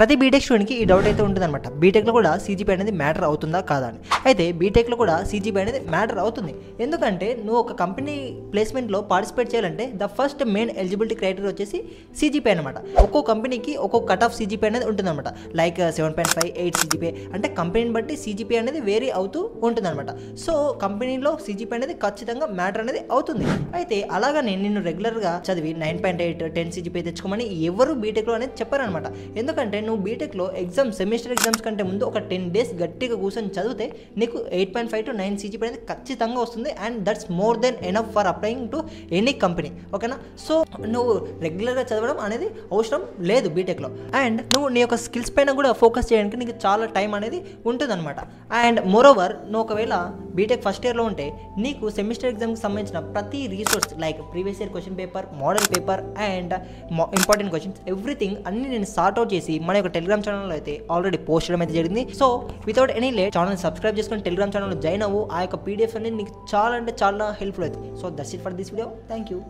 ప్రతి బీటెక్ స్టూడెంట్కి ఈ డౌట్ అయితే ఉంటుందన్నమాట. బీటెక్లో కూడా సీజీపీ అనేది మ్యాటర్ అవుతుందా కాదా అని. అయితే బీటెక్లో కూడా సీజీపీ అనేది మ్యాటర్ అవుతుంది. ఎందుకంటే నువ్వు ఒక కంపెనీ ప్లేస్మెంట్లో పార్టిసిపేట్ చేయాలంటే the first main eligibility criteria వచ్చేసి సీజీపీ అనమాట. ఒక్కో కంపెనీకి ఒక్కొక్క కట్ ఆఫ్ సీజీపీ అనేది ఉంటుందన్నమాట. లైక్ 7.5, 8 సీజీపీ అంటే కంపెనీని బట్టి సీజీపీ అనేది వేరీ అవుతూ ఉంటుందన్నమాట. సో కంపెనీలో సీజీపీ అనేది ఖచ్చితంగా మ్యాటర్ అనేది అవుతుంది. అయితే అలాగని నిన్ను రెగ్యులర్గా చదివి 9.8, 10 సీజీపీ తెచ్చుకోమని ఎవరు బీటెక్లో అనేది చెప్పారనమాట. ఎందుకంటే నువ్వు బీటెక్లో సెమిస్టర్ ఎగ్జామ్స్ కంటే ముందు ఒక 10 days గట్టిగా కూర్చొని చదివితే నీకు 8.5 to 9 సీజీపీ అనేది ఖచ్చితంగా వస్తుంది. And that's more than enough for applying to any company. ఓకేనా? సో నువ్వు రెగ్యులర్గా చదవడం అనేది అవసరం లేదు బీటెక్లో. అండ్ నువ్వు నీ యొక్క స్కిల్స్ పైన కూడా ఫోకస్ చేయడానికి నీకు చాలా టైం అనేది ఉంటుందన్నమాట. అండ్ మోరోవర్ నువ్వు ఒకవేళ బీటెక్ ఫస్ట్ ఇయర్లో ఉంటే నీకు సెమిస్టర్ ఎగ్జామ్కి సంబంధించిన ప్రతి resource like previous year question paper, model paper and important questions everything అన్ని నేను సార్ట్ అవుట్ చేసి మన యొక్క టెలిగ్రామ్ ఛానల్లో అయితే ఆల్రెడీ పోస్ట్ చేయడం అయితే జరిగింది. So without any late channel subscribe చేసుకొని టెలిగ్రామ్ ఛానల్లో జాయిన్ అవ్వు. ఆ యొక్క పీడిఎఫ్ అనేది నీకు చాలా అంటే చాలా హెల్ప్ఫుల్ అవుతుంది. So that's it for this video. Thank you.